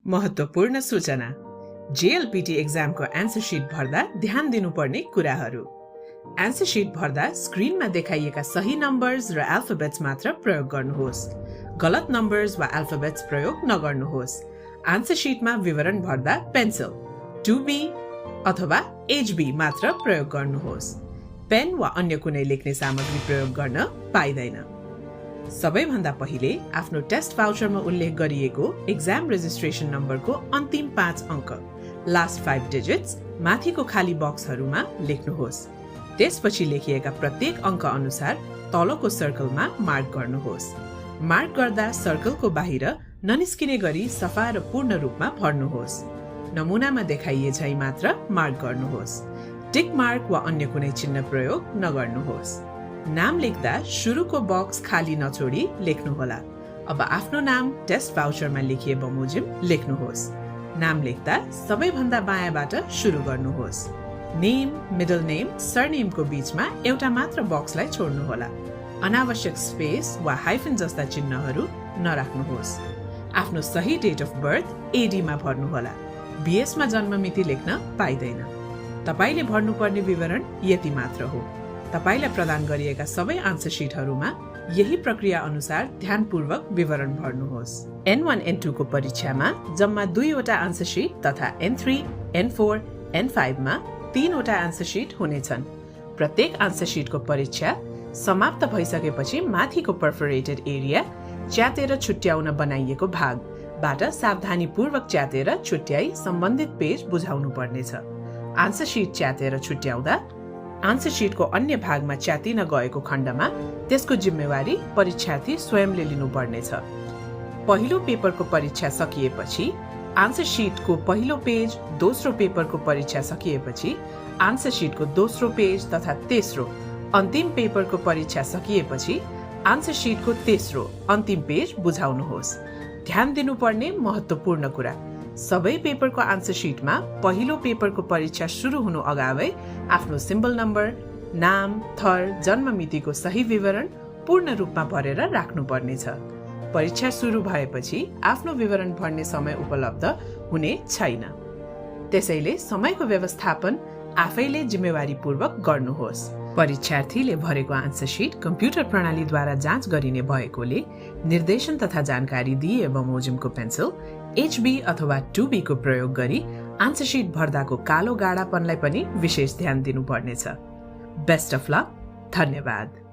महत्त्वपूर्ण सूचना JLPT एक्जामको answer seat भर्दा ध्यान दिनुपर्ने कुराहरू। एन्सर सिट भर्दा स्क्रिनमा देखाइएका सही नम्बर्स र अल्फाबेट्स मात्र प्रयोग गर्नुहोस्। गलत नम्बर्स वा अल्फाबेट्स प्रयोग नगर्नुहोस्। एन्सर सिटमा विवरण भर्दा पेन्सिल 2B अथवा HB मात्र प्रयोग गर्नुहोस्। पेन वा अन्य कुनै लेख्ने सामग्री प्रयोग गर्न पाइदैन। सबैभन्दा पहिले आफ्नो टेस्ट भाउचरमा उल्लेख गरिएको एक्जाम रेजिस्ट्रेसन नम्बरको अन्तिम 5 अङ्क लास्ट 5 डिजिट्स माथिको खाली बक्सहरूमा लेख्नुहोस्। त्यसपछि लेखिएका प्रत्येक अङ्क अनुसार तलको सर्कलमा मार्क गर्नुहोस्। मार्क गर्दा सर्कलको बाहिर ननिस्किने गरी सफा र पूर्ण रूपमा भर्नुहोस्। नमुनामा देखाइए झै मात्र मार्क गर्नुहोस्। टिक मार्क वा अन्य कुनै चिन्ह प्रयोग नगर्नुहोस्। नाम लेख्दा सुरुको बक्स खाली नछोडी लेख्नुहोला। अब आफ्नो नाम टेस्ट भाउचरमा लेखिए बमोजिम लेख्नुहोस्। नाम लेख्दा सबैभन्दा बायाँबाट सुरु गर्नुहोस्। नेम, मिडल नेम, सरनेमको बीचमा एउटा मात्र बक्सलाई छोड्नुहोला। अनावश्यक स्पेस वा हाइफन जस्ता चिन्हहरू नराख्नुहोस्। आफ्नो सही डेट अफ बर्थ AD मा भर्नुहोला। BS मा जन्ममिति लेख्न पाइदैन। तपाईले भर्नुपर्ने विवरण यति मात्र हो। तपाईलाई प्रदान गरिएका सबै आन्सर सिटहरूमा यही प्रक्रिया अनुसार ध्यानपूर्वक विवरण भर्नुहोस्। N1 N2 को परीक्षामा जम्मा 2 वटा आन्सर सिट तथा N3 N4 N5 मा 3 वटा आन्सर सिट हुनेछन्। प्रत्येक आन्सर सिटको परीक्षा समाप्त भइसकेपछि माथिको पर्फोरेटेड एरिया च्यातेर छुट्याउन बनाइएको भागबाट सावधानीपूर्वक च्यातेर छुट्याई सम्बन्धित पेज बुझाउनु पर्नेछ। आन्सर सिट च्यातेर छुट्याउँदा आन्सर सिटको अन्य भागमा च्यातिन गएको खण्डमा त्यसको जिम्मेवारी परीक्षार्थी स्वयंले लिनुपर्नेछ। पहिलो पेपरको परीक्षा सकिएपछि आन्सर सिटको पहिलो पेज, दोस्रो पेपरको परीक्षा सकिएपछि आन्सर सिटको दोस्रो पेज तथा तेस्रो अन्तिम पेपरको परीक्षा सकिएपछि आन्सर सिटको तेस्रो अन्तिम पेज बुझाउनुहोस्। ध्यान दिनुपर्ने महत्त्वपूर्ण कुरा, सबै पेपरको आन्सर सिटमा पहिलो पेपरको परीक्षा सुरु हुनु अगावै आफ्नो सिम्बल नम्बर, नाम, थर, जन्ममितिको सही विवरण पूर्ण रूपमा भरेर राख्नुपर्नेछ। परीक्षा सुरु भएपछि आफ्नो विवरण भर्ने समय उपलब्ध हुने छैन। त्यसैले समयको व्यवस्थापन आफैले जिम्मेवारीपूर्वक गर्नुहोस्। परीक्षार्थीले भरेको आन्सर सिट कम्प्युटर प्रणालीद्वारा जाँच गरिने भएकोले निर्देशन तथा जानकारी दिए बमोजिमको पेन्सिल HB अथवा 2B को प्रयोग गरी आन्सर सिट भर्दाको कालो गाडापनलाई पनि विशेष ध्यान दिनुपर्नेछ। Best of lock. धन्यवाद।